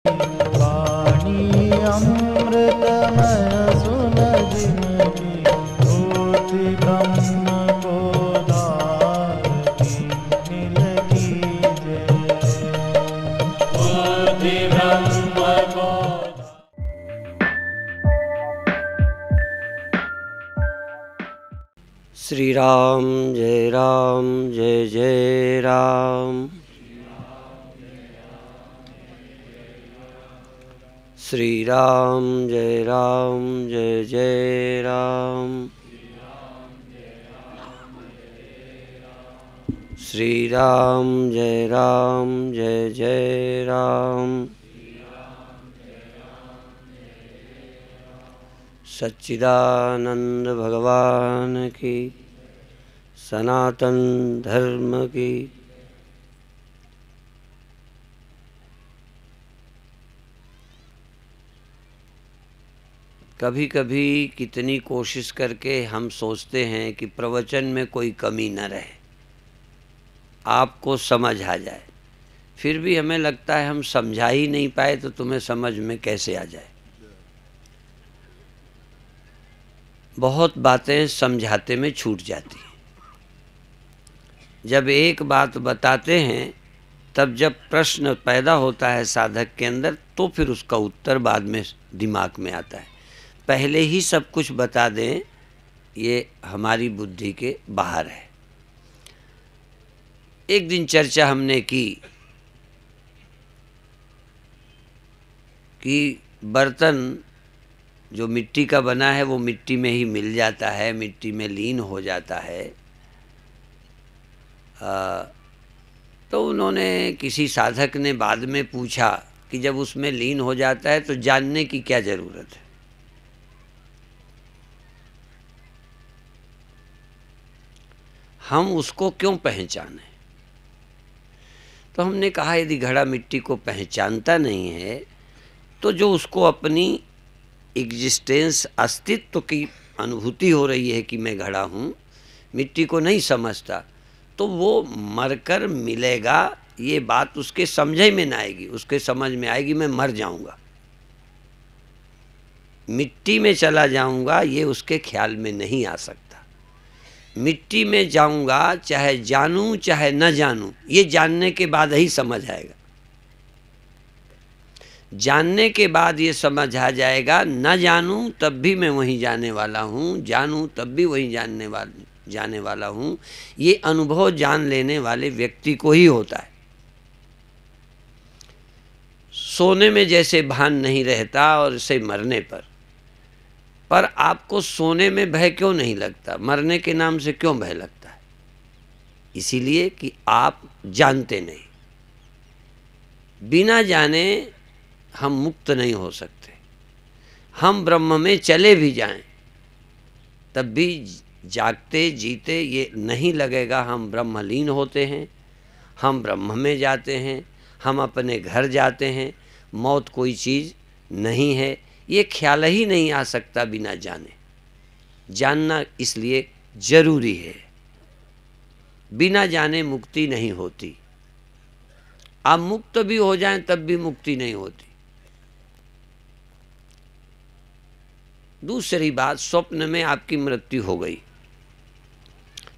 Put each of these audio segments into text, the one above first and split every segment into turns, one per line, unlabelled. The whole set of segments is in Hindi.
वाणी अमृतमय सुन जिनकी होती ब्रह्म को धारती नील कीजे होती ब्रह्म को।
श्री राम जय जय राम। श्री राम जय जय राम। श्री राम जय जय राम। सच्चिदानंद भगवान की, सनातन धर्म की। कभी कभी कितनी कोशिश करके हम सोचते हैं कि प्रवचन में कोई कमी न रहे, आपको समझ आ जाए, फिर भी हमें लगता है हम समझा ही नहीं पाए तो तुम्हें समझ में कैसे आ जाए। बहुत बातें समझाते में छूट जाती हैं। जब एक बात बताते हैं तब जब प्रश्न पैदा होता है साधक के अंदर तो फिर उसका उत्तर बाद में दिमाग में आता है। पहले ही सब कुछ बता दें ये हमारी बुद्धि के बाहर है। एक दिन चर्चा हमने की कि बर्तन जो मिट्टी का बना है वो मिट्टी में ही मिल जाता है, मिट्टी में लीन हो जाता है। तो उन्होंने किसी साधक ने बाद में पूछा कि जब उसमें लीन हो जाता है तो जानने की क्या ज़रूरत है। हम उसको क्यों पहचानें? तो हमने कहा यदि घड़ा मिट्टी को पहचानता नहीं है तो जो उसको अपनी एग्जिस्टेंस, अस्तित्व की अनुभूति हो रही है कि मैं घड़ा हूँ, मिट्टी को नहीं समझता, तो वो मरकर मिलेगा ये बात उसके समझ में ना आएगी। उसके समझ में आएगी मैं मर जाऊँगा, मिट्टी में चला जाऊँगा, ये उसके ख्याल में नहीं आ सकता। मिट्टी में जाऊँगा, चाहे जानूँ चाहे न जानूँ, ये जानने के बाद ही समझ आएगा। जानने के बाद ये समझ आ जाएगा, न जानूँ तब भी मैं वहीं जाने वाला हूँ, जानूँ तब भी वहीं जाने वाला हूँ। ये अनुभव जान लेने वाले व्यक्ति को ही होता है। सोने में जैसे भान नहीं रहता और इसे मरने पर आपको सोने में भय क्यों नहीं लगता, मरने के नाम से क्यों भय लगता है? इसीलिए कि आप जानते नहीं। बिना जाने हम मुक्त नहीं हो सकते। हम ब्रह्म में चले भी जाएं तब भी जागते जीते ये नहीं लगेगा हम ब्रह्मलीन होते हैं, हम ब्रह्म में जाते हैं, हम अपने घर जाते हैं, मौत कोई चीज़ नहीं है, ये ख्याल ही नहीं आ सकता बिना जाने। जानना इसलिए जरूरी है। बिना जाने मुक्ति नहीं होती। आप मुक्त भी हो जाएं तब भी मुक्ति नहीं होती। दूसरी बात, स्वप्न में आपकी मृत्यु हो गई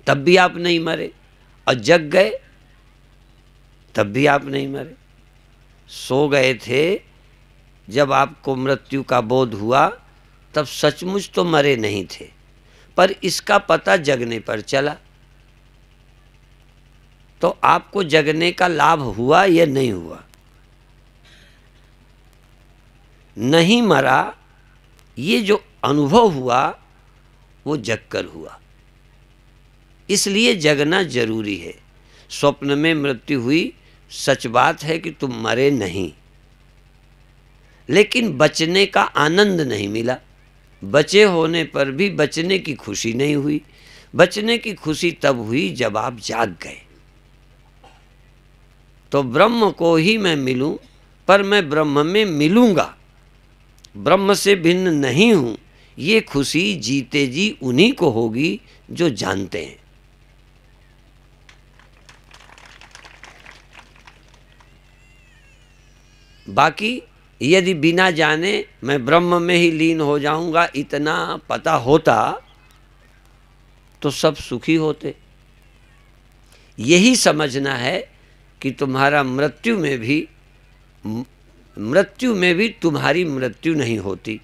तब भी आप नहीं मरे, और जग गए तब भी आप नहीं मरे। सो गए थे, जब आपको मृत्यु का बोध हुआ तब सचमुच तो मरे नहीं थे, पर इसका पता जगने पर चला। तो आपको जगने का लाभ हुआ या नहीं हुआ? नहीं मरा, ये जो अनुभव हुआ वो जगकर हुआ। इसलिए जगना जरूरी है। स्वप्न में मृत्यु हुई, सच बात है कि तुम मरे नहीं, लेकिन बचने का आनंद नहीं मिला। बचे होने पर भी बचने की खुशी नहीं हुई। बचने की खुशी तब हुई जब आप जाग गए। तो ब्रह्म को ही मैं मिलूं, पर मैं ब्रह्म में मिलूंगा, ब्रह्म से भिन्न नहीं हूं, ये खुशी जीते जी उन्हीं को होगी जो जानते हैं। बाकी यदि बिना जाने मैं ब्रह्म में ही लीन हो जाऊंगा, इतना पता होता तो सब सुखी होते। यही समझना है कि तुम्हारा मृत्यु में भी तुम्हारी मृत्यु नहीं होती।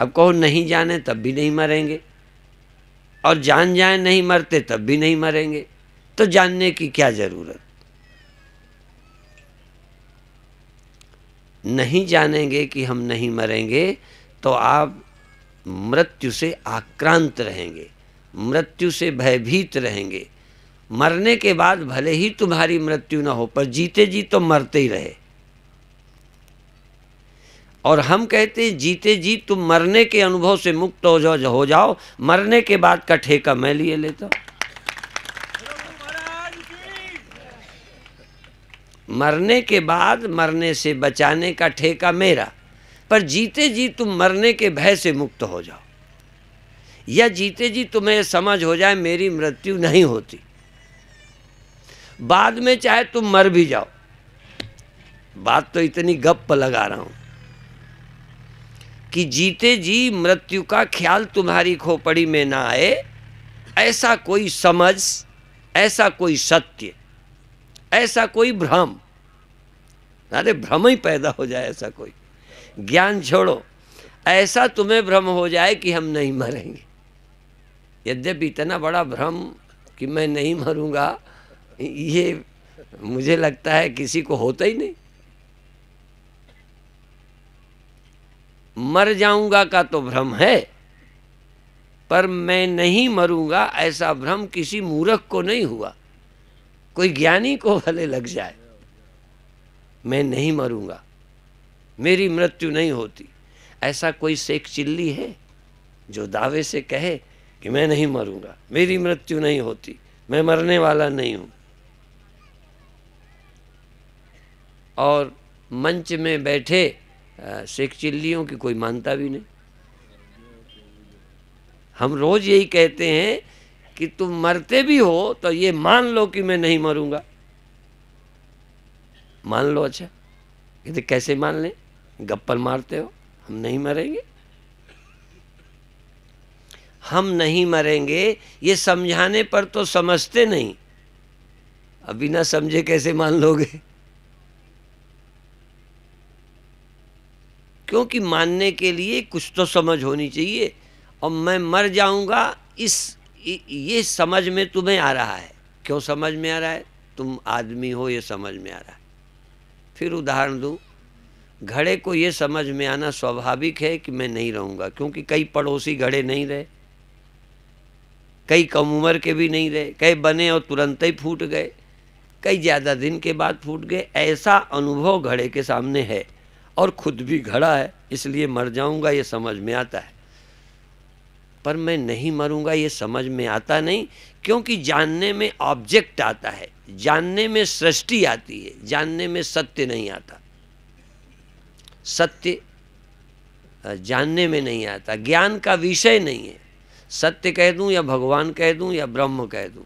अब कहो नहीं जाने तब भी नहीं मरेंगे, और जान जाए नहीं मरते तब भी नहीं मरेंगे, तो जानने की क्या जरूरत। नहीं जानेंगे कि हम नहीं मरेंगे तो आप मृत्यु से आक्रांत रहेंगे, मृत्यु से भयभीत रहेंगे। मरने के बाद भले ही तुम्हारी मृत्यु न हो, पर जीते जी तो मरते ही रहे। और हम कहते हैं जीते जी तुम मरने के अनुभव से मुक्त हो जाओ, मरने के बाद का ठेका मैं लिए लेता हूं। मरने के बाद मरने से बचाने का ठेका मेरा, पर जीते जी तुम मरने के भय से मुक्त हो जाओ, या जीते जी तुम्हें समझ हो जाए मेरी मृत्यु नहीं होती, बाद में चाहे तुम मर भी जाओ। बात तो इतनी गप लगा रहा हूं कि जीते जी मृत्यु का ख्याल तुम्हारी खोपड़ी में ना आए, ऐसा कोई समझ, ऐसा कोई सत्य, ऐसा कोई भ्रम, अरे भ्रम ही पैदा हो जाए, ऐसा कोई ज्ञान छोड़ो, ऐसा तुम्हें भ्रम हो जाए कि हम नहीं मरेंगे। यद्यपि इतना बड़ा भ्रम कि मैं नहीं मरूंगा, ये मुझे लगता है किसी को होता ही नहीं। मर जाऊंगा का तो भ्रम है, पर मैं नहीं मरूंगा ऐसा भ्रम किसी मूर्ख को नहीं हुआ। कोई ज्ञानी को भले लग जाए मैं नहीं मरूंगा, मेरी मृत्यु नहीं होती, ऐसा कोई शेख चिल्ली है जो दावे से कहे कि मैं नहीं मरूंगा, मेरी मृत्यु नहीं होती, मैं मरने वाला नहीं हूं। और मंच में बैठे शेख चिल्लियों की कोई मानता भी नहीं। हम रोज यही कहते हैं कि तुम मरते भी हो तो ये मान लो कि मैं नहीं मरूंगा। मान लो। अच्छा, ये कैसे मान लें? गप्पल मारते हो, हम नहीं मरेंगे, हम नहीं मरेंगे, ये समझाने पर तो समझते नहीं। अब बिना समझे कैसे मान लोगे? क्योंकि मानने के लिए कुछ तो समझ होनी चाहिए। और मैं मर जाऊंगा ये समझ में तुम्हें आ रहा है। क्यों समझ में आ रहा है? तुम आदमी हो, ये समझ में आ रहा है। फिर उदाहरण दूं, घड़े को ये समझ में आना स्वाभाविक है कि मैं नहीं रहूंगा, क्योंकि कई पड़ोसी घड़े नहीं रहे, कई कम उम्र के भी नहीं रहे, कई बने और तुरंत ही फूट गए, कई ज़्यादा दिन के बाद फूट गए। ऐसा अनुभव घड़े के सामने है, और खुद भी घड़ा है, इसलिए मर जाऊंगा ये समझ में आता है। पर मैं नहीं मरूंगा ये समझ में आता नहीं, क्योंकि जानने में ऑब्जेक्ट आता है, जानने में सृष्टि आती है, जानने में सत्य नहीं आता। सत्य जानने में नहीं आता, ज्ञान का विषय नहीं है। सत्य कह दूं या भगवान कह दूं या ब्रह्म कह दूं,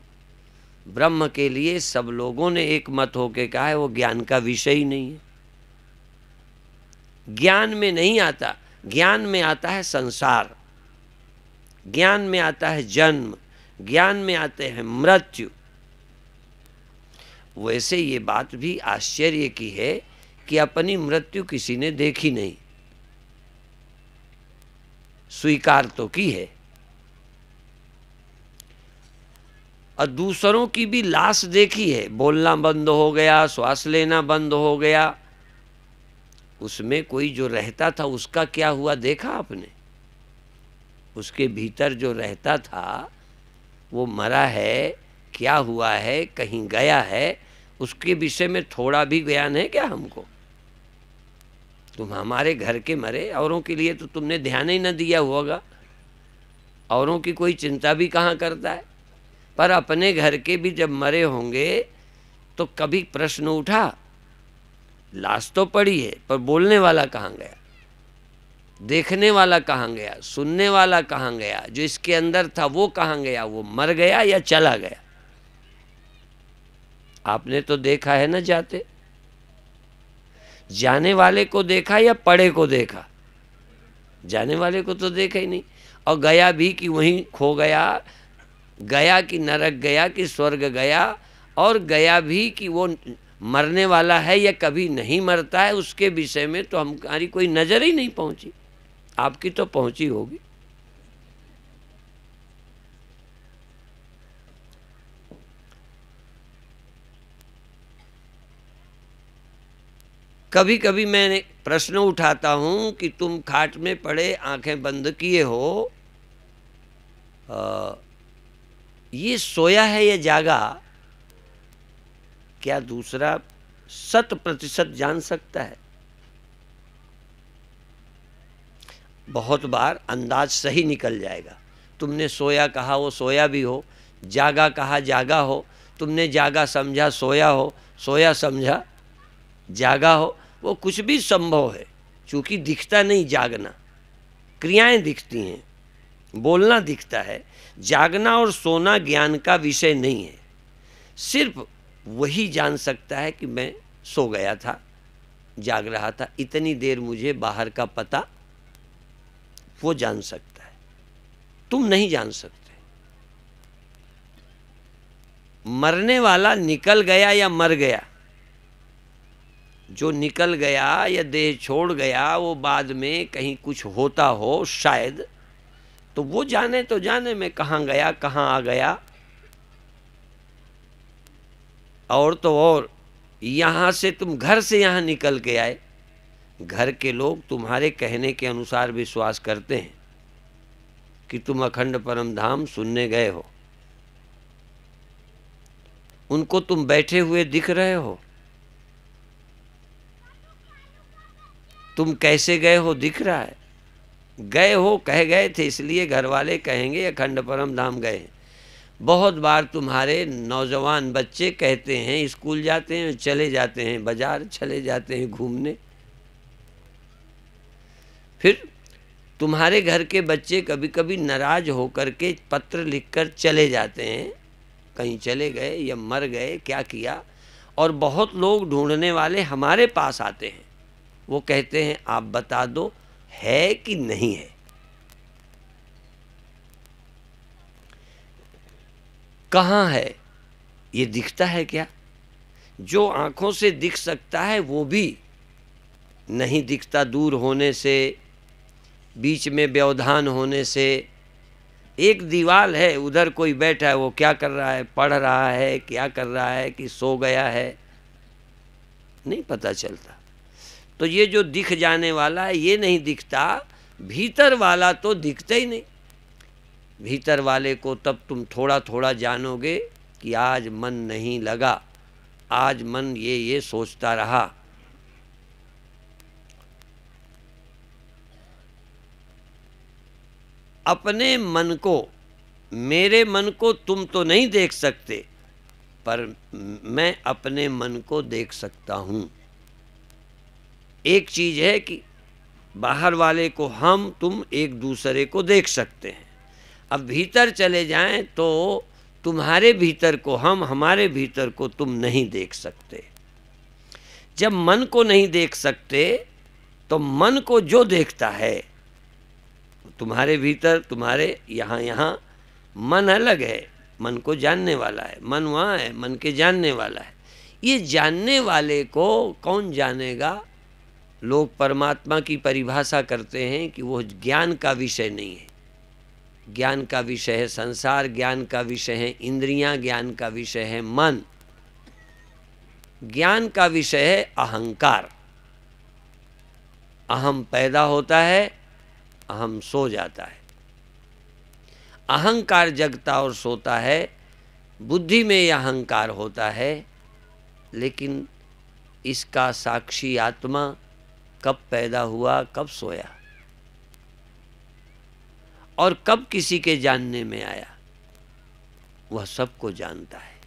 ब्रह्म के लिए सब लोगों ने एक मत होके कहा है, वो ज्ञान का विषय ही नहीं है। ज्ञान में नहीं आता, ज्ञान में आता है संसार, ज्ञान में आता है जन्म, ज्ञान में आते हैं मृत्यु। वैसे ये बात भी आश्चर्य की है कि अपनी मृत्यु किसी ने देखी नहीं, स्वीकार तो की है, और दूसरों की भी लाश देखी है। बोलना बंद हो गया, श्वास लेना बंद हो गया, उसमें कोई जो रहता था उसका क्या हुआ देखा आपने? उसके भीतर जो रहता था वो मरा है, क्या हुआ है, कहीं गया है, उसके विषय में थोड़ा भी ज्ञान है क्या हमको? तुम हमारे घर के मरे, औरों के लिए तो तुमने ध्यान ही न दिया होगा, औरों की कोई चिंता भी कहाँ करता है। पर अपने घर के भी जब मरे होंगे तो कभी प्रश्न उठा? लाश तो पड़ी है, पर बोलने वाला कहाँ गया, देखने वाला कहाँ गया, सुनने वाला कहाँ गया, जो इसके अंदर था वो कहाँ गया? वो मर गया या चला गया? आपने तो देखा है ना जाते। जाने वाले को देखा या पड़े को देखा? जाने वाले को तो देखा ही नहीं। और गया भी कि वहीं खो गया, गया कि नरक गया कि स्वर्ग गया, और गया भी कि वो मरने वाला है या कभी नहीं मरता है, उसके विषय में तो हमारी कोई नज़र ही नहीं पहुंची। आपकी तो पहुंची होगी। कभी कभी मैं प्रश्न उठाता हूं कि तुम खाट में पड़े आंखें बंद किए हो, ये सोया है या जागा? क्या दूसरा 100% जान सकता है? बहुत बार अंदाज सही निकल जाएगा। तुमने सोया कहा वो सोया भी हो, जागा कहा जागा हो, तुमने जागा समझा सोया हो, सोया समझा जागा हो, वो कुछ भी संभव है। चूँकि दिखता नहीं जागना, क्रियाएं दिखती हैं, बोलना दिखता है। जागना और सोना ज्ञान का विषय नहीं है। सिर्फ वही जान सकता है कि मैं सो गया था, जाग रहा था, इतनी देर मुझे बाहर का पता, वो जान सकता है। तुम नहीं जान सकते। मरने वाला निकल गया या मर गया? जो निकल गया या देह छोड़ गया, वो बाद में कहीं कुछ होता हो शायद, तो वो जाने तो जाने मैं कहाँ गया कहाँ आ गया। और तो और यहाँ से तुम घर से यहाँ निकल के आए, घर के लोग तुम्हारे कहने के अनुसार विश्वास करते हैं कि तुम अखंड परम धाम सुनने गए हो। उनको तुम बैठे हुए दिख रहे हो, तुम कैसे गए हो दिख रहा है। गए हो, कह गए थे इसलिए घर वाले कहेंगे अखंड परम धाम गए। बहुत बार तुम्हारे नौजवान बच्चे कहते हैं, स्कूल जाते हैं, चले जाते हैं बाजार, चले जाते हैं घूमने। फिर तुम्हारे घर के बच्चे कभी कभी नाराज होकर के पत्र लिखकर चले जाते हैं, कहीं चले गए या मर गए, क्या किया। और बहुत लोग ढूंढने वाले हमारे पास आते हैं, वो कहते हैं आप बता दो है कि नहीं है। कहाँ है? ये दिखता है क्या? जो आंखों से दिख सकता है वो भी नहीं दिखता, दूर होने से, बीच में व्यवधान होने से। एक दीवार है, उधर कोई बैठा है, वो क्या कर रहा है, पढ़ रहा है, क्या कर रहा है, कि सो गया है, नहीं पता चलता। तो ये जो दिख जाने वाला है ये नहीं दिखता, भीतर वाला तो दिखता ही नहीं। भीतर वाले को तब तुम थोड़ा थोड़ा जानोगे कि आज मन नहीं लगा, आज मन ये सोचता रहा। अपने मन को, मेरे मन को तुम तो नहीं देख सकते, पर मैं अपने मन को देख सकता हूँ। एक चीज है कि बाहर वाले को हम तुम एक दूसरे को देख सकते हैं। अब भीतर चले जाएं तो तुम्हारे भीतर को हम, हमारे भीतर को तुम नहीं देख सकते। जब मन को नहीं देख सकते तो मन को जो देखता है, तुम्हारे भीतर, तुम्हारे यहाँ मन अलग है, मन को जानने वाला है, मन वहाँ है, मन के जानने वाला है। ये जानने वाले को कौन जानेगा? लोग परमात्मा की परिभाषा करते हैं कि वो ज्ञान का विषय नहीं है। ज्ञान का विषय है संसार, ज्ञान का विषय है इंद्रियां, ज्ञान का विषय है मन, ज्ञान का विषय है अहंकार। अहम पैदा होता है, अहम सो जाता है। अहंकार जगता और सोता है, बुद्धि में यह अहंकार होता है, लेकिन इसका साक्षी आत्मा कब पैदा हुआ, कब सोया और कब किसी के जानने में आया, वह सबको जानता है।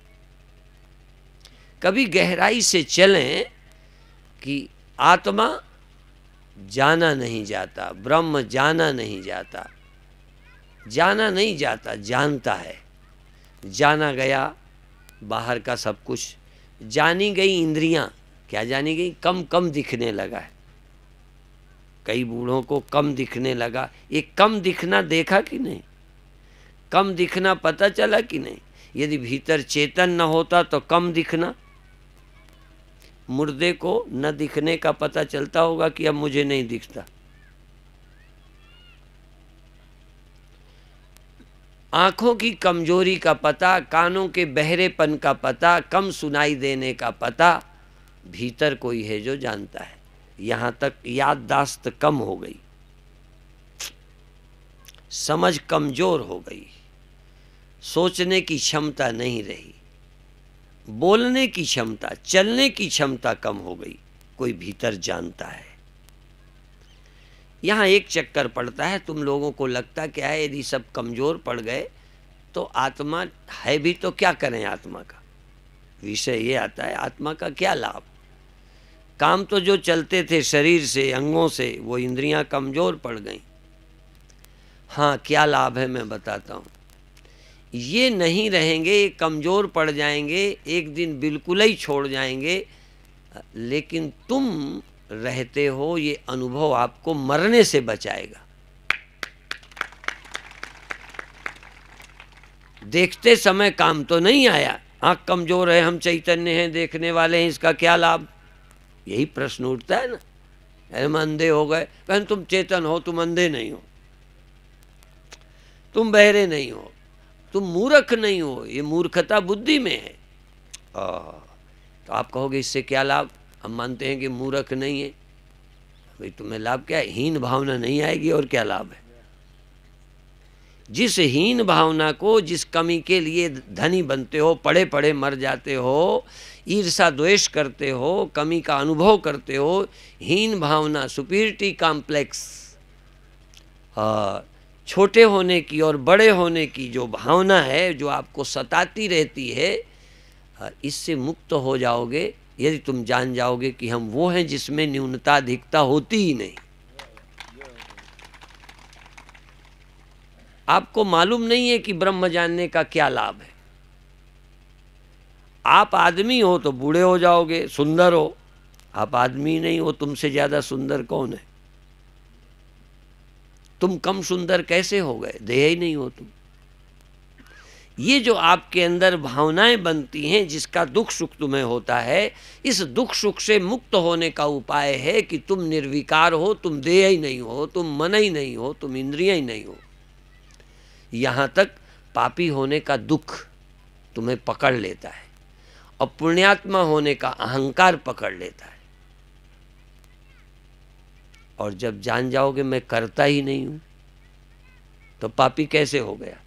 कभी गहराई से चलें कि आत्मा जाना नहीं जाता, ब्रह्म जाना नहीं जाता, जाना नहीं जाता, जानता है। जाना गया बाहर का सब कुछ, जानी गई इंद्रियां क्या जानी गई? कम कम दिखने लगा है। कई बूढ़ों को कम दिखने लगा। ये कम दिखना देखा कि नहीं? कम दिखना पता चला कि नहीं? यदि भीतर चेतन न होता तो कम दिखना। मुर्दे को न दिखने का पता चलता होगा कि अब मुझे नहीं दिखता। आंखों की कमजोरी का पता, कानों के बहरेपन का पता, कम सुनाई देने का पता, भीतर कोई है जो जानता है। यहां तक याददाश्त कम हो गई, समझ कमजोर हो गई, सोचने की क्षमता नहीं रही, बोलने की क्षमता, चलने की क्षमता कम हो गई। कोई भीतर जानता है। यहाँ एक चक्कर पड़ता है। तुम लोगों को लगता क्या है, यदि सब कमजोर पड़ गए तो आत्मा है भी तो क्या करें? आत्मा का विषय ये आता है, आत्मा का क्या लाभ? काम तो जो चलते थे शरीर से, अंगों से, वो इंद्रियां कमजोर पड़ गईं। हाँ, क्या लाभ है मैं बताता हूँ। ये नहीं रहेंगे, ये कमजोर पड़ जाएंगे, एक दिन बिल्कुल ही छोड़ जाएंगे, लेकिन तुम रहते हो, ये अनुभव आपको मरने से बचाएगा। देखते समय काम तो नहीं आया, आंख कमजोर है, हम चैतन्य हैं, देखने वाले हैं, इसका क्या लाभ? यही प्रश्न उठता है ना। हम अंधे हो गए, कहते तुम चेतन हो, तुम अंधे नहीं हो, तुम बहरे नहीं हो, तुम मूर्ख नहीं हो। ये मूर्खता बुद्धि में है। तो आप कहोगे इससे क्या लाभ? हम मानते हैं कि मूर्ख नहीं है। भाई तुम्हें लाभ क्या है? हीन भावना नहीं आएगी और क्या लाभ है? जिस हीन भावना को, जिस कमी के लिए धनी बनते हो, पड़े पड़े मर जाते हो, ईर्षा द्वेष करते हो, कमी का अनुभव करते हो, हीन भावना, सुपीरियरिटी कॉम्प्लेक्स, छोटे होने की और बड़े होने की जो भावना है, जो आपको सताती रहती है, इससे मुक्त हो जाओगे यदि तुम जान जाओगे कि हम वो हैं जिसमें न्यूनता अधिकता होती ही नहीं। आपको मालूम नहीं है कि ब्रह्म जानने का क्या लाभ है। आप आदमी हो तो बूढ़े हो जाओगे, सुंदर हो। आप आदमी नहीं हो, तुमसे ज्यादा सुंदर कौन है? तुम कम सुंदर कैसे हो गए? देह ही नहीं हो तुम। ये जो आपके अंदर भावनाएं बनती हैं, जिसका दुख सुख तुम्हें होता है, इस दुख सुख से मुक्त होने का उपाय है कि तुम निर्विकार हो, तुम देह ही नहीं हो, तुम मन ही नहीं हो, तुम इंद्रिय ही नहीं हो। यहाँ तक पापी होने का दुख तुम्हें पकड़ लेता है और पुण्यात्मा होने का अहंकार पकड़ लेता है। और जब जान जाओगे मैं करता ही नहीं हूं, तो पापी कैसे हो गया?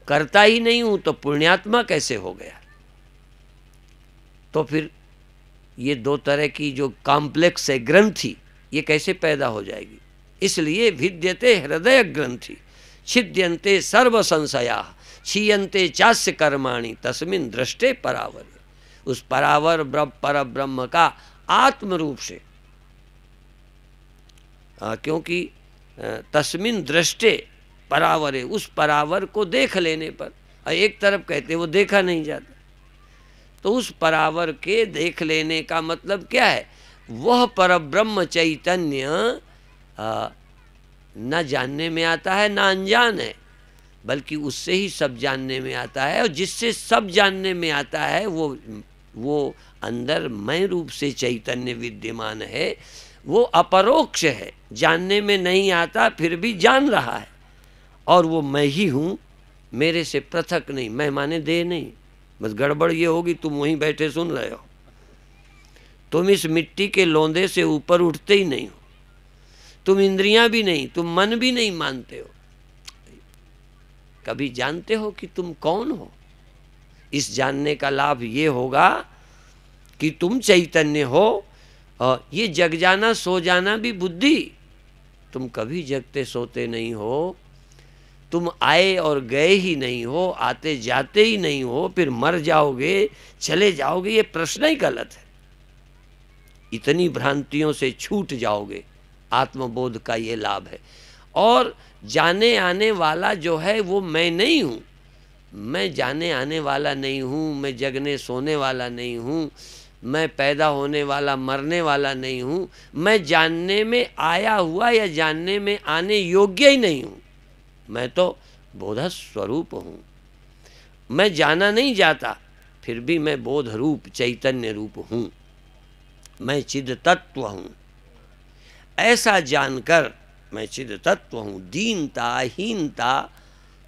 करता ही नहीं हूं तो पुण्यात्मा कैसे हो गया? तो फिर ये दो तरह की जो कॉम्प्लेक्स है ग्रंथि, ये कैसे पैदा हो जाएगी? इसलिए भिद्यते हृदय ग्रंथि, छिद्यन्ते सर्व संशया, क्षीयन्ते चास्य कर्माणि, तस्मिन् दृष्टे परावर। उस परावर पर ब्रह्म का आत्म रूप से, क्योंकि तस्मिन् दृष्टे परावरे, उस परावर को देख लेने पर, एक तरफ कहते वो देखा नहीं जाता, तो उस परावर के देख लेने का मतलब क्या है? वह परब्रह्म चैतन्य न जानने में आता है न अनजान है, बल्कि उससे ही सब जानने में आता है। और जिससे सब जानने में आता है वो अंदर मैं रूप से चैतन्य विद्यमान है, वो अपरोक्ष है, जानने में नहीं आता फिर भी जान रहा है। और वो मैं ही हूँ, मेरे से पृथक नहीं। मैं माने देह नहीं। बस गड़बड़ ये होगी, तुम वहीं बैठे सुन रहे हो, तुम इस मिट्टी के लोंदे से ऊपर उठते ही नहीं हो, तुम इंद्रियां भी नहीं, तुम मन भी नहीं मानते हो। कभी जानते हो कि तुम कौन हो? इस जानने का लाभ ये होगा कि तुम चैतन्य हो। और ये जग जाना सो जाना भी बुद्धि, तुम कभी जगते सोते नहीं हो, तुम आए और गए ही नहीं हो, आते जाते ही नहीं हो, फिर मर जाओगे, चले जाओगे, ये प्रश्न ही गलत है। इतनी भ्रांतियों से छूट जाओगे, आत्मबोध का ये लाभ है। और जाने आने वाला जो है वो मैं नहीं हूँ, मैं जाने आने वाला नहीं हूँ, मैं जगने सोने वाला नहीं हूँ, मैं पैदा होने वाला मरने वाला नहीं हूँ, मैं जानने में आया हुआ या जानने में आने योग्य ही नहीं हूँ। मैं तो बोध स्वरूप हूँ, मैं जाना नहीं जाता, फिर भी मैं बोध रूप चैतन्य रूप हूँ, मैं चिद तत्व हूँ। ऐसा जानकर मैं चिद तत्व हूँ, दीनता हीनता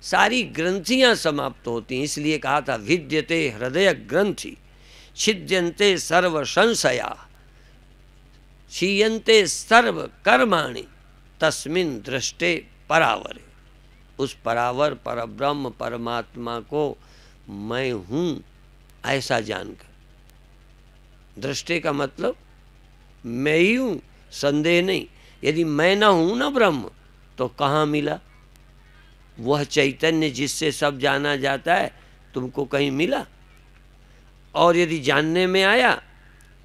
सारी ग्रंथियाँ समाप्त होती हैं। इसलिए कहा था विद्यते हृदय ग्रंथि छिद्यन्ते सर्व संशया क्षीयन्ते सर्व कर्माणि तस्मिन् दृष्टे परावरे। उस परावर परब्रह्म परमात्मा को मैं हूँ ऐसा जानकर, दृष्टे का मतलब मैं ही हूँ, संदेह नहीं। यदि मैं न हूँ ना ब्रह्म, तो कहाँ मिला वह चैतन्य जिससे सब जाना जाता है? तुमको कहीं मिला? और यदि जानने में आया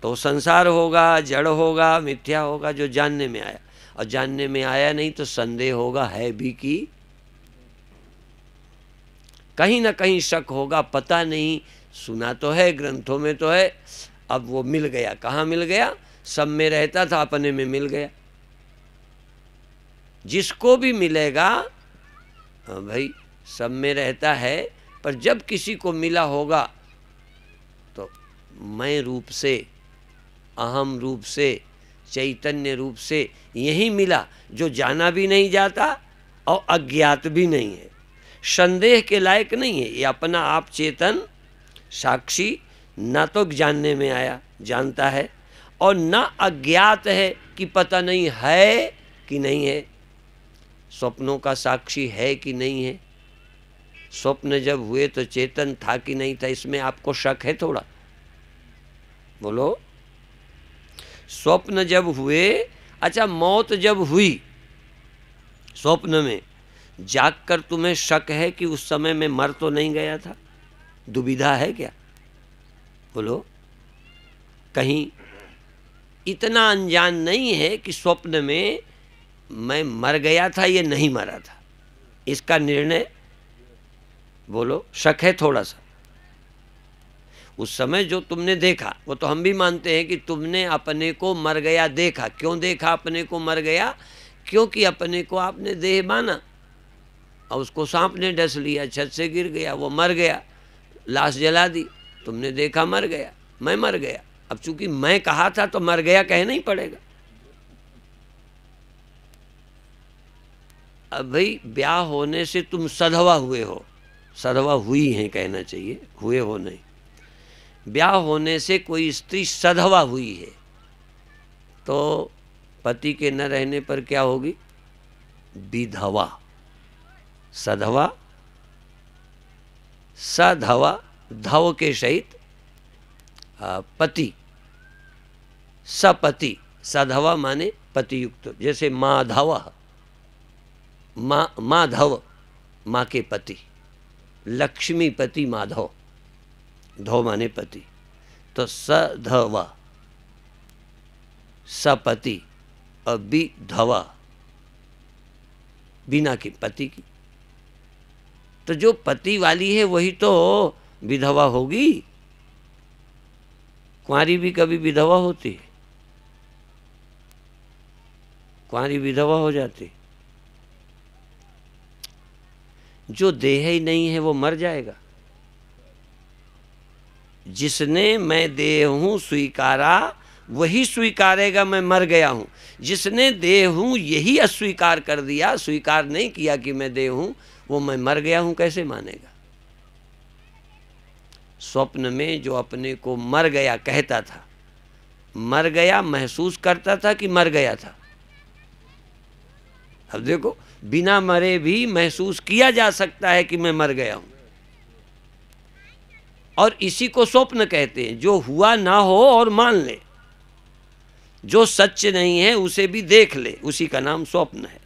तो संसार होगा, जड़ होगा, मिथ्या होगा, जो जानने में आया। और जानने में आया नहीं तो संदेह होगा, है भी कि कहीं ना कहीं शक होगा, पता नहीं, सुना तो है, ग्रंथों में तो है, अब वो मिल गया। कहाँ मिल गया? सब में रहता था, अपने में मिल गया। जिसको भी मिलेगा, हाँ भाई सब में रहता है, पर जब किसी को मिला होगा तो मैं रूप से, अहम रूप से, चैतन्य रूप से यही मिला, जो जाना भी नहीं जाता और अज्ञात भी नहीं है, संदेह के लायक नहीं है। ये अपना आप चेतन साक्षी ना तो जानने में आया, जानता है, और ना अज्ञात है कि पता नहीं है कि नहीं है। स्वप्नों का साक्षी है कि नहीं है? स्वप्न जब हुए तो चेतन था कि नहीं था? इसमें आपको शक है थोड़ा? बोलो। स्वप्न जब हुए, अच्छा मौत जब हुई स्वप्न में, जागकर तुम्हें शक है कि उस समय में मर तो नहीं गया था? दुविधा है क्या? बोलो। कहीं इतना अनजान नहीं है कि स्वप्न में मैं मर गया था या नहीं मरा था, इसका निर्णय बोलो। शक है थोड़ा सा? उस समय जो तुमने देखा, वो तो हम भी मानते हैं कि तुमने अपने को मर गया देखा। क्यों देखा अपने को मर गया? क्योंकि अपने को आपने देह माना और उसको सांप ने डस लिया, छत से गिर गया, वो मर गया, लाश जला दी, तुमने देखा मर गया, मैं मर गया। अब चूंकि मैं कहा था तो मर गया कहना ही पड़ेगा। अब भाई ब्याह होने से तुम सधवा हुए हो, सधवा हुई हैं कहना चाहिए, हुए हो नहीं। ब्याह होने से कोई स्त्री सधवा हुई है तो पति के न रहने पर क्या होगी? विधवा। सधवा, सधवा, धव के सहित पति, सपति। सधवा माने पतियुक्त, जैसे माधव, माधव माँ के पति, लक्ष्मीपति माधव, धव माने पति, तो सधवा, सपति और विधवा, बिना के पति की। तो जो पति वाली है वही तो विधवा होगी। कुंवारी भी कभी विधवा होती है? कुंवारी विधवा हो जाती। जो देह ही नहीं है वो मर जाएगा। जिसने मैं देह हूं स्वीकारा वही स्वीकारेगा मैं मर गया हूं। जिसने देह हूं यही अस्वीकार कर दिया, स्वीकार नहीं किया कि मैं देह हूं, वो मैं मर गया हूं कैसे मानेगा? स्वप्न में जो अपने को मर गया कहता था, मर गया महसूस करता था कि मर गया था? अब देखो, बिना मरे भी महसूस किया जा सकता है कि मैं मर गया हूं, और इसी को स्वप्न कहते हैं। जो हुआ ना हो और मान ले, जो सच नहीं है उसे भी देख ले, उसी का नाम स्वप्न है।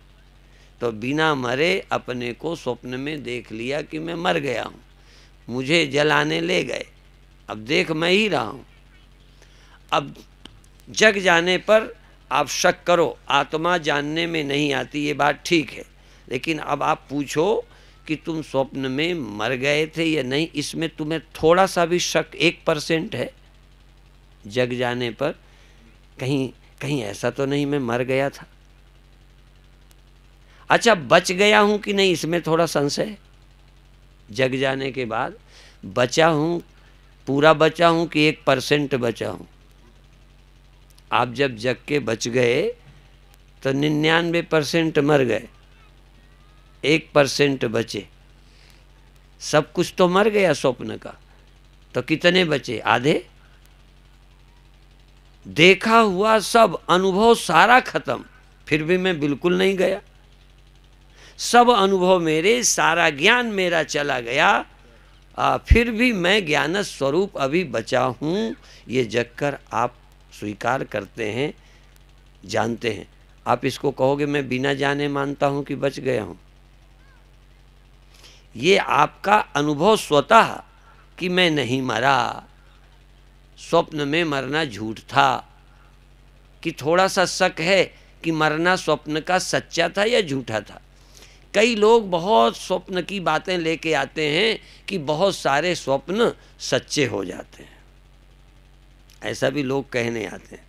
तो बिना मरे अपने को स्वप्न में देख लिया कि मैं मर गया हूं, मुझे जलाने ले गए, अब देख मैं ही रहा हूं। अब जग जाने पर आप शक करो, आत्मा जानने में नहीं आती, ये बात ठीक है, लेकिन अब आप पूछो कि तुम स्वप्न में मर गए थे या नहीं, इसमें तुम्हें थोड़ा सा भी शक 1% है? जग जाने पर कहीं कहीं ऐसा तो नहीं मैं मर गया था। अच्छा, बच गया हूं कि नहीं इसमें थोड़ा संशय है। जग जाने के बाद बचा हूं, पूरा बचा हूं कि 1% बचा हूं। आप जब जग के बच गए तो 99% मर गए, 1% बचे। सब कुछ तो मर गया स्वप्न का, तो कितने बचे? आधे। देखा हुआ सब अनुभव सारा खत्म, फिर भी मैं बिल्कुल नहीं गया। सब अनुभव मेरे, सारा ज्ञान मेरा चला गया, फिर भी मैं ज्ञान स्वरूप अभी बचा हूं। ये जगकर आप स्वीकार करते हैं, जानते हैं। आप इसको कहोगे मैं बिना जाने मानता हूं कि बच गया हूं। ये आपका अनुभव स्वतः कि मैं नहीं मरा, स्वप्न में मरना झूठ था, कि थोड़ा सा शक है कि मरना स्वप्न का सच्चा था या झूठा था। कई लोग बहुत स्वप्न की बातें लेके आते हैं कि बहुत सारे स्वप्न सच्चे हो जाते हैं, ऐसा भी लोग कहने आते हैं।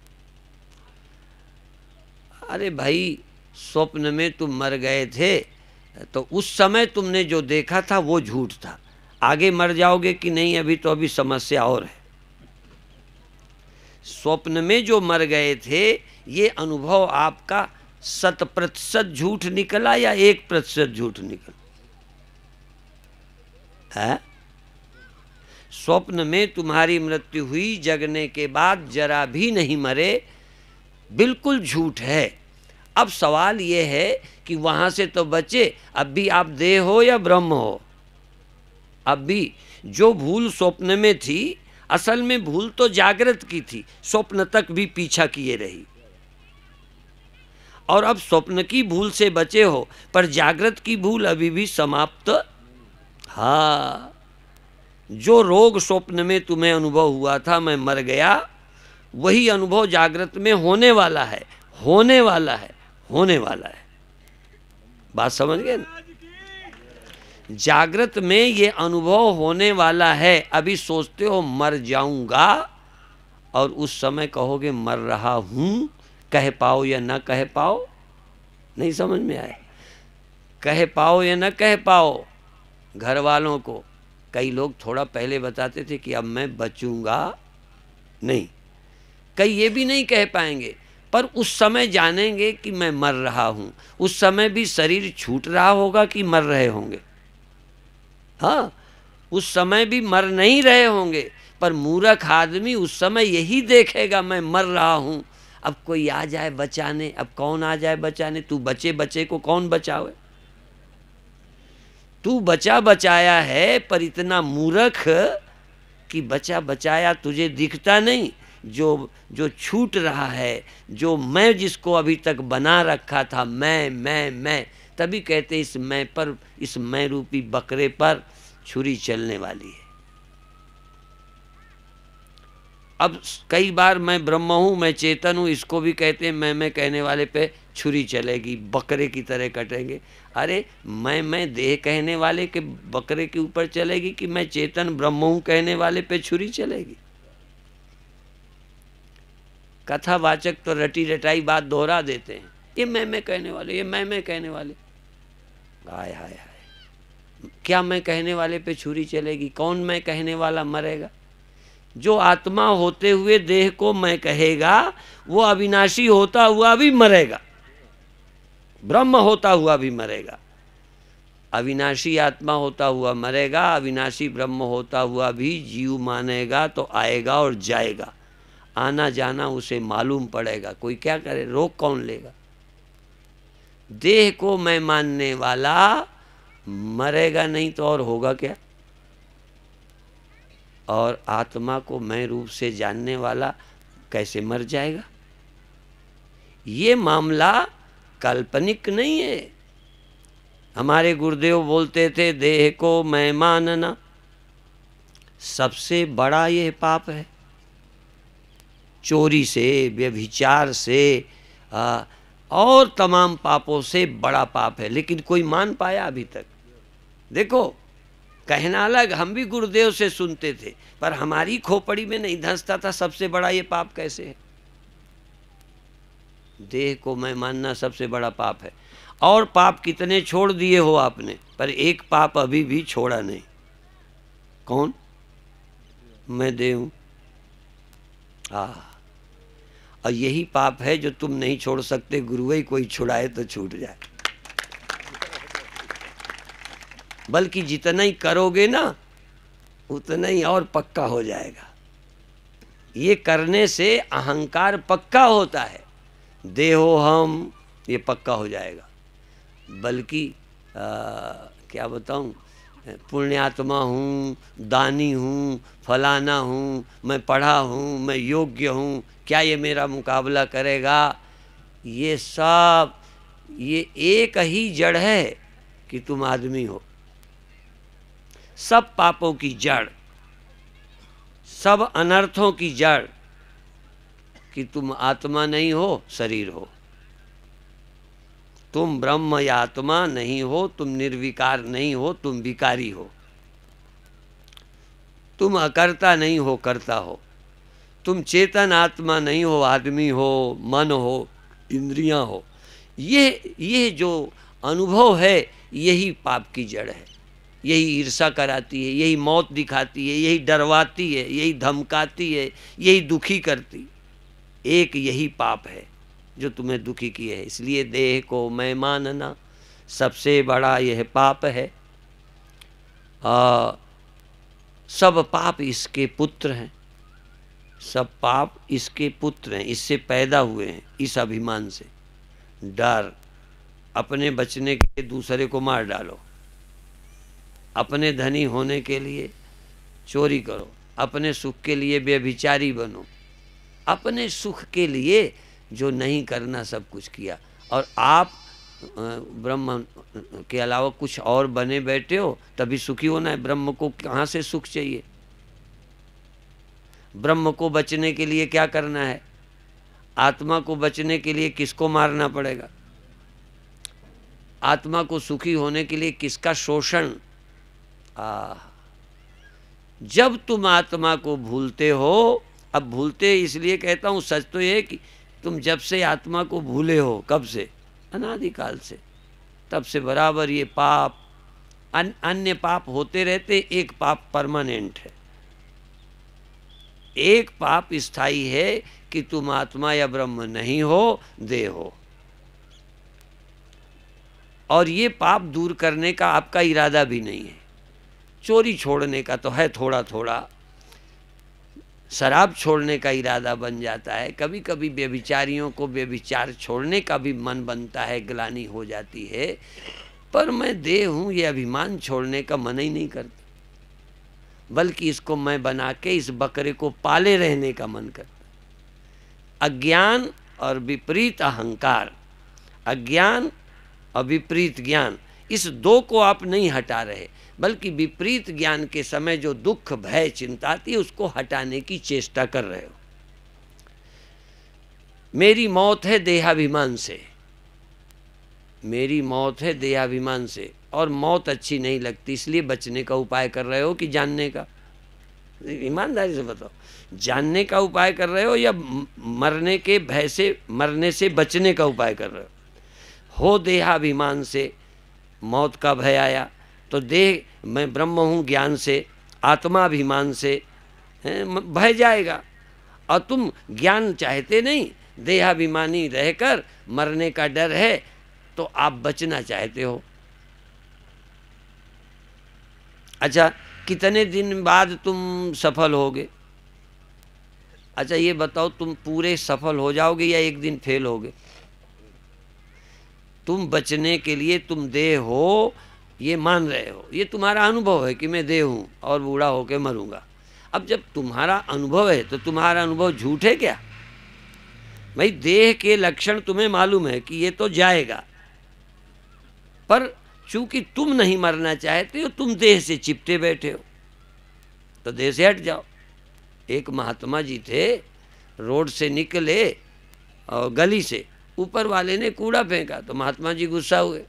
अरे भाई, स्वप्न में तुम मर गए थे तो उस समय तुमने जो देखा था वो झूठ था। आगे मर जाओगे कि नहीं अभी तो अभी समस्या और है। स्वप्न में जो मर गए थे ये अनुभव आपका 100% झूठ निकला या 1% झूठ निकला है? स्वप्न में तुम्हारी मृत्यु हुई, जगने के बाद जरा भी नहीं मरे, बिल्कुल झूठ है। अब सवाल ये है कि वहां से तो बचे, अब भी आप देह हो या ब्रह्म हो? अब भी जो भूल स्वप्न में थी, असल में भूल तो जागृत की थी, स्वप्न तक भी पीछा किए रही। और अब स्वप्न की भूल से बचे हो, पर जागृत की भूल अभी भी समाप्त। हाँ, जो रोग स्वप्न में तुम्हें अनुभव हुआ था मैं मर गया, वही अनुभव जागृत में होने वाला है, होने वाला है, होने वाला है। बात समझ गए ना? जागृत में ये अनुभव होने वाला है। अभी सोचते हो मर जाऊंगा, और उस समय कहोगे मर रहा हूं, कह पाओ या ना कह पाओ, नहीं समझ में आए। कह पाओ या ना कह पाओ घर वालों को। कई लोग थोड़ा पहले बताते थे कि अब मैं बचूंगा नहीं, कई ये भी नहीं कह पाएंगे, पर उस समय जानेंगे कि मैं मर रहा हूं। उस समय भी शरीर छूट रहा होगा कि मर रहे होंगे? हाँ, उस समय भी मर नहीं रहे होंगे, पर मूर्ख आदमी उस समय यही देखेगा मैं मर रहा हूं। अब कोई आ जाए बचाने, अब कौन आ जाए बचाने? तू बचे बचे को कौन बचावे? तू बचा बचाया है, पर इतना मूर्ख कि बचा बचाया तुझे दिखता नहीं। जो छूट रहा है, जो मैं जिसको अभी तक बना रखा था, मैं, तभी कहते इस मैं पर, इस मैं रूपी बकरे पर छुरी चलने वाली है। अब कई बार मैं ब्रह्म हूं, मैं चेतन हूं, इसको भी कहते हैं मैं कहने वाले पे छुरी चलेगी, बकरे की तरह कटेंगे। अरे मैं देह कहने वाले के बकरे के ऊपर चलेगी कि मैं चेतन ब्रह्म हूं कहने वाले पे छुरी चलेगी? कथावाचक तो रटी रटाई बात दोहरा देते हैं, ये मैं कहने वाले, ये मैं कहने वाले। हाय हाय हाय, क्या मैं कहने वाले पे छुरी चलेगी? कौन मैं कहने वाला मरेगा? जो आत्मा होते हुए देह को मैं कहेगा, वो अविनाशी होता हुआ भी मरेगा, ब्रह्म होता हुआ भी मरेगा। अविनाशी आत्मा होता हुआ मरेगा, अविनाशी ब्रह्म होता हुआ भी जीव मानेगा तो आएगा और जाएगा। आना जाना उसे मालूम पड़ेगा, कोई क्या करे, रोक कौन लेगा? देह को मैं मानने वाला मरेगा नहीं तो और होगा क्या? और आत्मा को मैं रूप से जानने वाला कैसे मर जाएगा? ये मामला काल्पनिक नहीं है। हमारे गुरुदेव बोलते थे देह को मैं मानना सबसे बड़ा ये पाप है। चोरी से, व्यभिचार से और तमाम पापों से बड़ा पाप है, लेकिन कोई मान पाया अभी तक? देखो कहना अलग, हम भी गुरुदेव से सुनते थे, पर हमारी खोपड़ी में नहीं धंसता था सबसे बड़ा ये पाप कैसे है। देह को मैं मानना सबसे बड़ा पाप है। और पाप कितने छोड़ दिए हो आपने, पर एक पाप अभी भी छोड़ा नहीं। कौन? मैं देह हूं। और यही पाप है जो तुम नहीं छोड़ सकते, गुरु ही कोई छुड़ाए तो छूट जाए। बल्कि जितना ही करोगे ना उतना ही और पक्का हो जाएगा। ये करने से अहंकार पक्का होता है, देहो हम, ये पक्का हो जाएगा। बल्कि क्या बताऊं, पुण्यात्मा हूँ, दानी हूँ, फलाना हूँ, मैं पढ़ा हूँ, मैं योग्य हूँ, क्या ये मेरा मुकाबला करेगा? ये सब ये एक ही जड़ है कि तुम आदमी हो। सब पापों की जड़, सब अनर्थों की जड़ कि तुम आत्मा नहीं हो, शरीर हो। तुम ब्रह्म या आत्मा नहीं हो, तुम निर्विकार नहीं हो, तुम विकारी हो। तुम अकर्ता नहीं हो, कर्ता हो। तुम चेतन आत्मा नहीं हो, आदमी हो, मन हो, इंद्रियां हो। ये जो अनुभव है यही पाप की जड़ है। यही ईर्षा कराती है, यही मौत दिखाती है, यही डरवाती है, यही धमकाती है, यही दुखी करती। एक यही पाप है जो तुम्हें दुखी किए है। इसलिए देह को मैं मानना सबसे बड़ा यह पाप है। सब पाप इसके पुत्र हैं, सब पाप इसके पुत्र हैं, इससे पैदा हुए हैं, इस अभिमान से। डर, अपने बचने के लिए दूसरे को मार डालो, अपने धनी होने के लिए चोरी करो, अपने सुख के लिए व्यभिचारी बनो, अपने सुख के लिए जो नहीं करना सब कुछ किया। और आप ब्रह्म के अलावा कुछ और बने बैठे हो, तभी सुखी होना है। ब्रह्म को कहाँ से सुख चाहिए? ब्रह्म को बचने के लिए क्या करना है? आत्मा को बचने के लिए किसको मारना पड़ेगा? आत्मा को सुखी होने के लिए किसका शोषण? जब तुम आत्मा को भूलते हो, अब भूलते इसलिए कहता हूं, सच तो ये कि तुम जब से आत्मा को भूले हो, कब से? अनादिकाल से। तब से बराबर ये पाप, अन्य पाप होते रहते, एक पाप परमानेंट है। एक पाप स्थायी है कि तुम आत्मा या ब्रह्म नहीं हो, देह हो। और ये पाप दूर करने का आपका इरादा भी नहीं है। चोरी छोड़ने का तो है थोड़ा थोड़ा, शराब छोड़ने का इरादा बन जाता है, कभी कभी व्यभिचारियों को व्यभिचार छोड़ने का भी मन बनता है, ग्लानि हो जाती है, पर मैं देह हूँ ये अभिमान छोड़ने का मन ही नहीं करता, बल्कि इसको मैं बना के इस बकरे को पाले रहने का मन करता। अज्ञान और विपरीत अहंकार, अज्ञान और विपरीत ज्ञान, इस दो को आप नहीं हटा रहे, बल्कि विपरीत ज्ञान के समय जो दुख भय चिंता आती है उसको हटाने की चेष्टा कर रहे हो। मेरी मौत है देहाभिमान से, मेरी मौत है देहाभिमान से, और मौत अच्छी नहीं लगती इसलिए बचने का उपाय कर रहे हो कि जानने का? ईमानदारी से बताओ, जानने का उपाय कर रहे हो या मरने के भय से, मरने से बचने का उपाय कर रहे हो? देहाभिमान से मौत का भय आया तो देह मैं ब्रह्म हूँ ज्ञान से, आत्माभिमान से भय जाएगा। और तुम ज्ञान चाहते नहीं, देहाभिमानी रहकर मरने का डर है तो आप बचना चाहते हो। अच्छा, कितने दिन बाद तुम सफल होगे? अच्छा ये बताओ, तुम पूरे सफल हो जाओगे या एक दिन फेल होगे? तुम बचने के लिए तुम देह हो ये मान रहे हो, ये तुम्हारा अनुभव है कि मैं देह हूँ और बूढ़ा होके मरूंगा। अब जब तुम्हारा अनुभव है तो तुम्हारा अनुभव झूठ है क्या? भाई देह के लक्षण तुम्हें मालूम है कि ये तो जाएगा, पर चूंकि तुम नहीं मरना चाहते हो, तुम देह से चिपटे बैठे हो, तो देह से हट जाओ। एक महात्मा जी थे, रोड से निकले और गली से ऊपर वाले ने कूड़ा फेंका तो महात्मा जी गुस्सा हुए,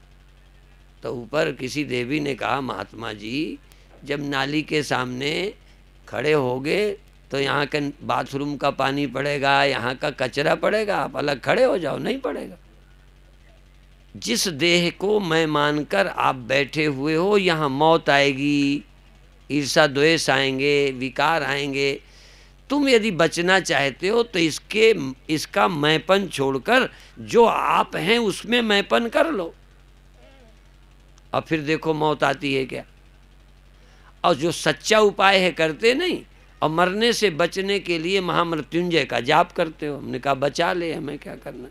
तो ऊपर किसी देवी ने कहा, महात्मा जी जब नाली के सामने खड़े होगे तो यहाँ के बाथरूम का पानी पड़ेगा, यहाँ का कचरा पड़ेगा, आप अलग खड़े हो जाओ, नहीं पड़ेगा। जिस देह को मैं मानकर आप बैठे हुए हो, यहाँ मौत आएगी, ईर्षा द्वेष आएंगे, विकार आएंगे। तुम यदि बचना चाहते हो तो इसका मैंपन छोड़कर जो आप हैं उसमें मैंपन कर लो, और फिर देखो मौत आती है क्या। और जो सच्चा उपाय है करते नहीं, और मरने से बचने के लिए महामृत्युंजय का जाप करते हो। हमने कहा बचा ले, हमें क्या करना।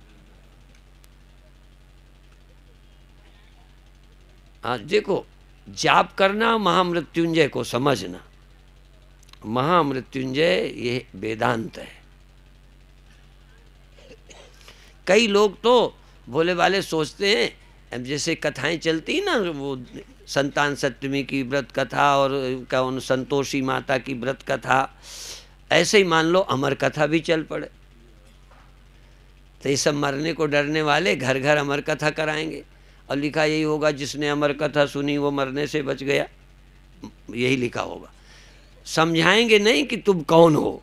आज देखो, जाप करना, महामृत्युंजय को समझना। महामृत्युंजय ये वेदांत है। कई लोग तो भोले वाले सोचते हैं, अब जैसे कथाएं चलती ना, वो संतान सप्तमी की व्रत कथा और कौन संतोषी माता की व्रत कथा, ऐसे ही मान लो अमर कथा भी चल पड़े। तो ये सब मरने को डरने वाले घर घर अमर कथा कराएंगे, और लिखा यही होगा जिसने अमर कथा सुनी वो मरने से बच गया, यही लिखा होगा। समझाएंगे नहीं कि तुम कौन हो।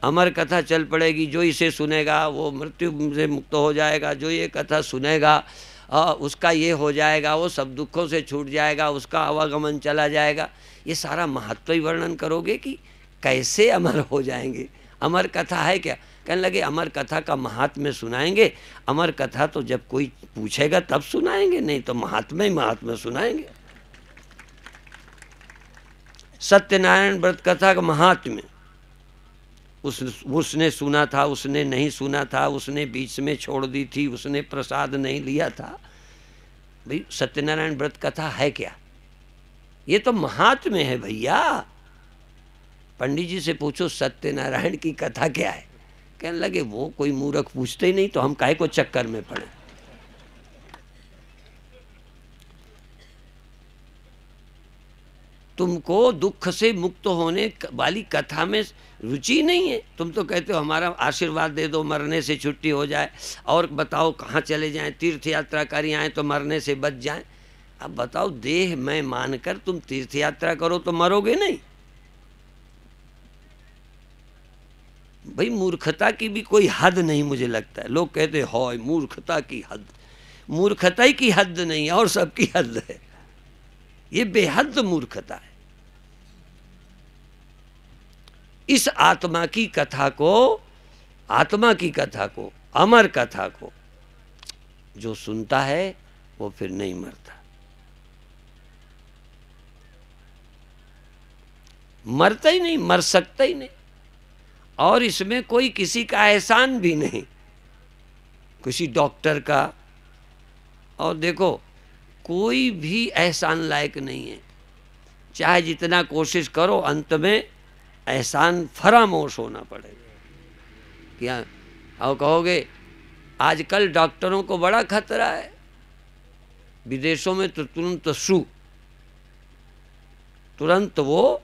अमर कथा चल पड़ेगी, जो इसे सुनेगा वो मृत्यु से मुक्त हो जाएगा, जो ये कथा सुनेगा उसका ये हो जाएगा, वो सब दुखों से छूट जाएगा, उसका आवागमन चला जाएगा। ये सारा महत्व ही वर्णन करोगे कि कैसे अमर हो जाएंगे। अमर कथा है क्या? कहने लगे अमर कथा का महात्म्य सुनाएंगे। अमर कथा तो जब कोई पूछेगा तब सुनाएंगे, नहीं तो महात्म्य ही महात्म्य सुनाएंगे। सत्यनारायण व्रत कथा का महात्म्य उसने सुना था, उसने नहीं सुना था, उसने बीच में छोड़ दी थी, उसने प्रसाद नहीं लिया था। भाई सत्यनारायण व्रत कथा है क्या? ये तो महात्म्य है भैया। पंडित जी से पूछो सत्यनारायण की कथा क्या है, कहने लगे वो कोई मूर्ख पूछते ही नहीं, तो हम काहे को चक्कर में पड़े। तुमको दुख से मुक्त होने वाली कथा में रुचि नहीं है। तुम तो कहते हो हमारा आशीर्वाद दे दो, मरने से छुट्टी हो जाए, और बताओ कहाँ चले जाएं, तीर्थ यात्रा करी आए तो मरने से बच जाएं। अब बताओ, देह मैं मानकर तुम तीर्थ यात्रा करो तो मरोगे नहीं। भाई मूर्खता की भी कोई हद नहीं मुझे लगता है। लोग कहते हैं मूर्खता की हद, मूर्खता ही की हद नहीं और सबकी हद है। ये बेहद मूर्खता है। इस आत्मा की कथा को, अमर कथा को जो सुनता है वो फिर नहीं मरता। मरता ही नहीं, मर सकता ही नहीं। और इसमें कोई किसी का एहसान भी नहीं, किसी डॉक्टर का। और देखो कोई भी एहसान लायक नहीं है, चाहे जितना कोशिश करो, अंत में एहसान फरामोश होना पड़ेगा। क्या और कहोगे आजकल डॉक्टरों को बड़ा खतरा है, विदेशों में तो तुरंत वो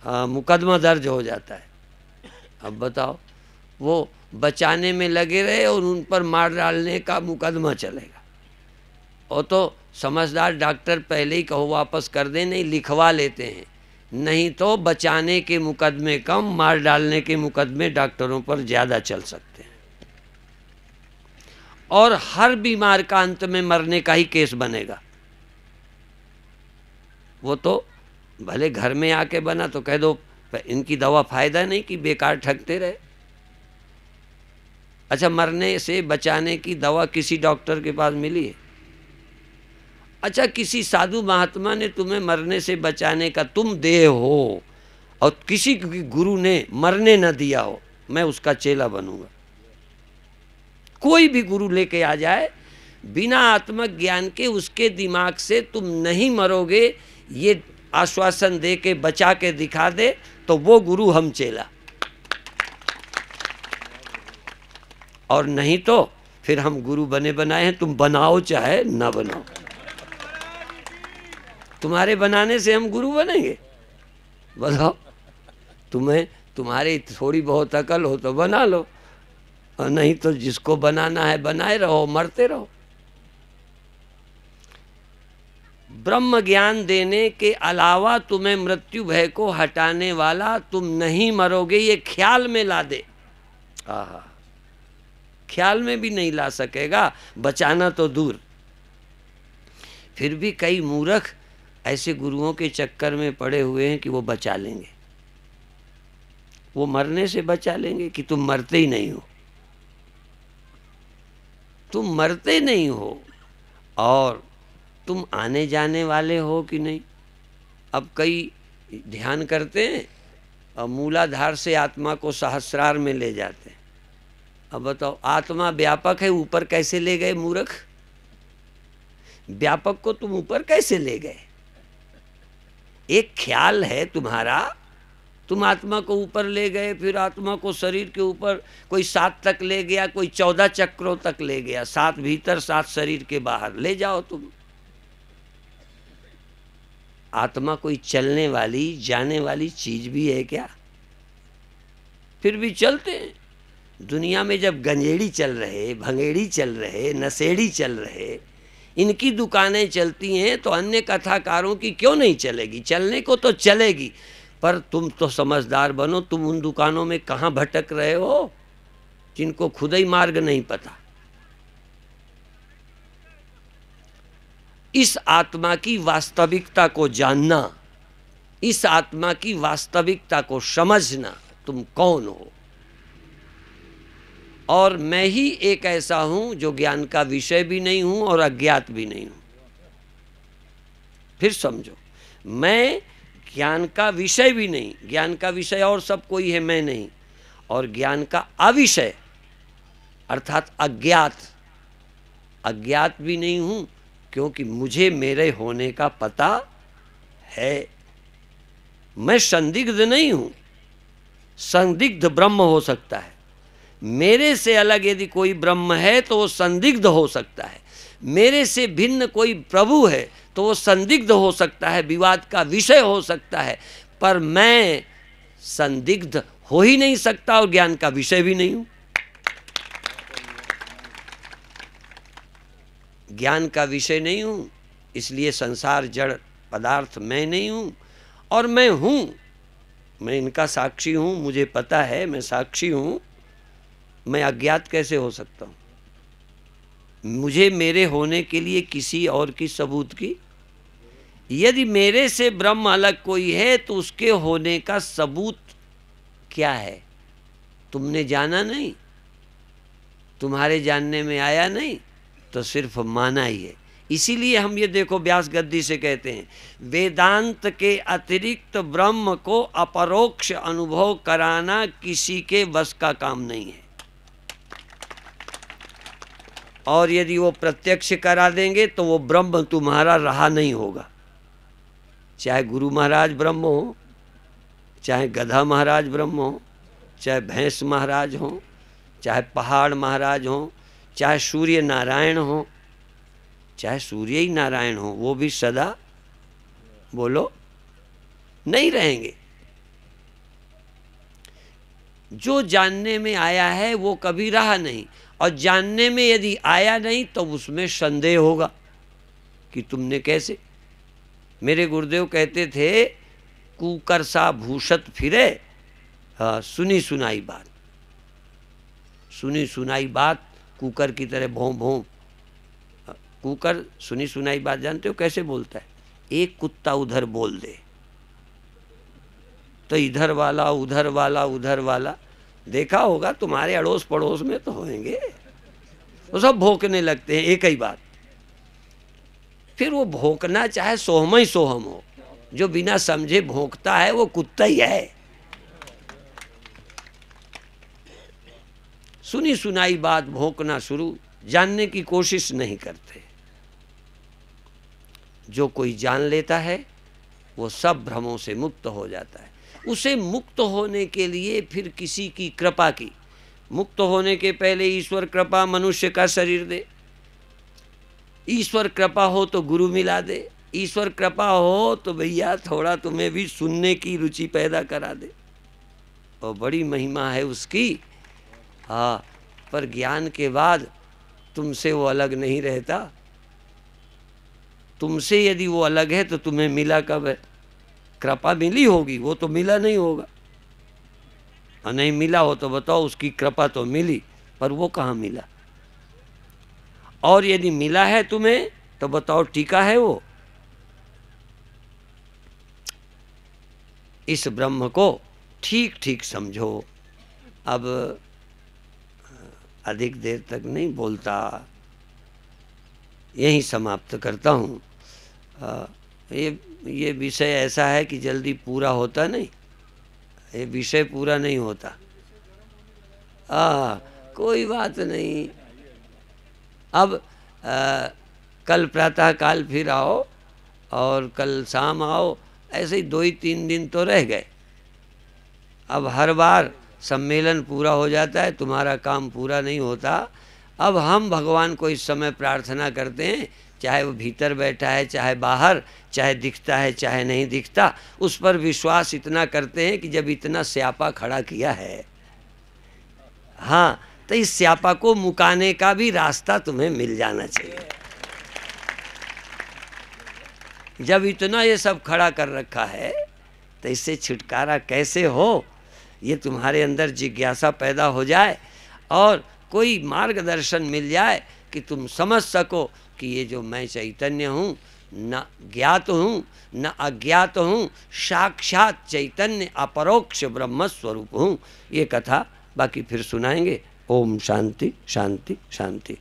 मुकदमा दर्ज हो जाता है। अब बताओ, वो बचाने में लगे रहे और उन पर मार डालने का मुकदमा चलेगा। और तो समझदार डॉक्टर पहले ही कहो वापस कर दें, नहीं लिखवा लेते हैं, नहीं तो बचाने के मुकदमे कम, मार डालने के मुकदमे डॉक्टरों पर ज़्यादा चल सकते हैं। और हर बीमार का अंत में मरने का ही केस बनेगा। वो तो भले घर में आके बना तो कह दो इनकी दवा फायदा नहीं कि बेकार ठगते रहे। अच्छा, मरने से बचाने की दवा किसी डॉक्टर के पास मिली है? अच्छा, किसी साधु महात्मा ने तुम्हें मरने से बचाने का, तुम देह हो और किसी गुरु ने मरने न दिया हो, मैं उसका चेला बनूंगा। कोई भी गुरु लेके आ जाए, बिना आत्मज्ञान के उसके दिमाग से तुम नहीं मरोगे ये आश्वासन दे के बचा के दिखा दे, तो वो गुरु हम चेला। और नहीं तो फिर हम गुरु बने बनाए हैं, तुम बनाओ चाहे ना बनाओ। तुम्हारे बनाने से हम गुरु बनेंगे? बताओ, तुम्हारी थोड़ी बहुत अकल हो तो बना लो, और नहीं तो जिसको बनाना है बनाए रहो, मरते रहो। ब्रह्म ज्ञान देने के अलावा तुम्हें मृत्यु भय को हटाने वाला तुम नहीं मरोगे ये ख्याल में ला दे। आहा, ख्याल में भी नहीं ला सकेगा, बचाना तो दूर। फिर भी कई मूर्ख ऐसे गुरुओं के चक्कर में पड़े हुए हैं कि वो बचा लेंगे, वो मरने से बचा लेंगे कि तुम मरते ही नहीं हो, तुम मरते नहीं हो और तुम आने जाने वाले हो कि नहीं। अब कई ध्यान करते हैं और मूलाधार से आत्मा को सहस्रार में ले जाते हैं। अब बताओ, आत्मा व्यापक है, ऊपर कैसे ले गए मूर्ख? व्यापक को तुम ऊपर कैसे ले गए? एक ख्याल है तुम्हारा, तुम आत्मा को ऊपर ले गए, फिर आत्मा को शरीर के ऊपर कोई 7 तक ले गया, कोई 14 चक्रों तक ले गया, 7 भीतर 7 शरीर के बाहर ले जाओ तुम। आत्मा कोई चलने वाली जाने वाली चीज भी है क्या? फिर भी चलते हैं। दुनिया में जब गंजेड़ी चल रहे, भंगेड़ी चल रहे, नशेड़ी चल रहे, इनकी दुकानें चलती हैं तो अन्य कथाकारों की क्यों नहीं चलेगी? चलने को तो चलेगी, पर तुम तो समझदार बनो, तुम उन दुकानों में कहाँ भटक रहे हो जिनको खुद ही मार्ग नहीं पता। इस आत्मा की वास्तविकता को जानना, इस आत्मा की वास्तविकता को समझना, तुम कौन हो। और मैं ही एक ऐसा हूं जो ज्ञान का विषय भी नहीं हूं और अज्ञात भी नहीं हूं। फिर समझो, मैं ज्ञान का विषय भी नहीं, ज्ञान का विषय और सब कोई है, मैं नहीं, और ज्ञान का अविषय अर्थात अज्ञात, अज्ञात भी नहीं हूं, क्योंकि मुझे मेरे होने का पता है। मैं संदिग्ध नहीं हूं, संदिग्ध ब्रह्म हो सकता है। मेरे से अलग यदि कोई ब्रह्म है तो वो संदिग्ध हो सकता है, मेरे से भिन्न कोई प्रभु है तो वो संदिग्ध हो सकता है, विवाद का विषय हो सकता है, पर मैं संदिग्ध हो ही नहीं सकता और ज्ञान का विषय भी नहीं हूं। ज्ञान का विषय नहीं हूं, इसलिए संसार जड़ पदार्थ मैं नहीं हूं, और मैं हूं, मैं इनका साक्षी हूं, मुझे पता है मैं साक्षी हूं। मैं अज्ञात कैसे हो सकता हूं? मुझे मेरे होने के लिए किसी और की सबूत की? यदि मेरे से ब्रह्म अलग कोई है तो उसके होने का सबूत क्या है? तुमने जाना नहीं, तुम्हारे जानने में आया नहीं, तो सिर्फ माना ही है। इसीलिए हम ये देखो व्यास गद्दी से कहते हैं, वेदांत के अतिरिक्त ब्रह्म को अपरोक्ष अनुभव कराना किसी के बस का काम नहीं है। और यदि वो प्रत्यक्ष करा देंगे तो वो ब्रह्म तुम्हारा रहा नहीं होगा। चाहे गुरु महाराज ब्रह्म हो, चाहे गधा महाराज ब्रह्म हो, चाहे भैंस महाराज हो, चाहे पहाड़ महाराज हो, चाहे सूर्य नारायण हो, चाहे सूर्य ही नारायण हो, वो भी सदा बोलो नहीं रहेंगे। जो जानने में आया है वो कभी रहा नहीं, और जानने में यदि आया नहीं तो उसमें संदेह होगा कि तुमने कैसे। मेरे गुरुदेव कहते थे, कुकर सा भूषत फिरे, सुनी सुनाई बात, सुनी सुनाई बात कुकर की तरह भों भों। कुकर सुनी सुनाई बात जानते हो कैसे बोलता है? एक कुत्ता उधर बोल दे तो इधर वाला उधर वाला उधर वाला, देखा होगा तुम्हारे अड़ोस पड़ोस में तो होंगे, वो सब भौंकने लगते हैं एक ही बात। फिर वो भौंकना चाहे सोहम ही सोहम हो, जो बिना समझे भौंकता है वो कुत्ता ही है। सुनी सुनाई बात भौंकना शुरू, जानने की कोशिश नहीं करते। जो कोई जान लेता है वो सब भ्रमों से मुक्त हो जाता है। उसे मुक्त होने के लिए फिर किसी की कृपा की, मुक्त होने के पहले ईश्वर कृपा मनुष्य का शरीर दे, ईश्वर कृपा हो तो गुरु मिला दे, ईश्वर कृपा हो तो भैया थोड़ा तुम्हें भी सुनने की रुचि पैदा करा दे, और बड़ी महिमा है उसकी। हाँ, पर ज्ञान के बाद तुमसे वो अलग नहीं रहता, तुमसे यदि वो अलग है तो तुम्हें मिला कब है? कृपा मिली होगी, वो तो मिला नहीं होगा। और नहीं मिला हो तो बताओ, उसकी कृपा तो मिली पर वो कहाँ मिला? और यदि मिला है तुम्हें तो बताओ टीका है वो? इस ब्रह्म को ठीक ठीक समझो। अब अधिक देर तक नहीं बोलता, यहीं समाप्त करता हूँ। ये विषय ऐसा है कि जल्दी पूरा होता नहीं, ये विषय पूरा नहीं होता। कोई बात नहीं। अब कल प्रातः काल फिर आओ और कल शाम आओ, ऐसे ही 2-3 दिन तो रह गए। अब हर बार सम्मेलन पूरा हो जाता है, तुम्हारा काम पूरा नहीं होता। अब हम भगवान को इस समय प्रार्थना करते हैं, चाहे वो भीतर बैठा है चाहे बाहर, चाहे दिखता है चाहे नहीं दिखता, उस पर विश्वास इतना करते हैं कि जब इतना स्यापा खड़ा किया है, हाँ, तो इस स्यापा को मुकाने का भी रास्ता तुम्हें मिल जाना चाहिए। जब इतना ये सब खड़ा कर रखा है तो इससे छुटकारा कैसे हो, ये तुम्हारे अंदर जिज्ञासा पैदा हो जाए और कोई मार्गदर्शन मिल जाए कि तुम समझ सको कि ये जो मैं चैतन्य हूँ, न ज्ञात हूँ न अज्ञात हूँ, साक्षात चैतन्य अपरोक्ष ब्रह्म स्वरूप हूँ। ये कथा बाकी फिर सुनाएंगे। ओम शांति शांति शांति।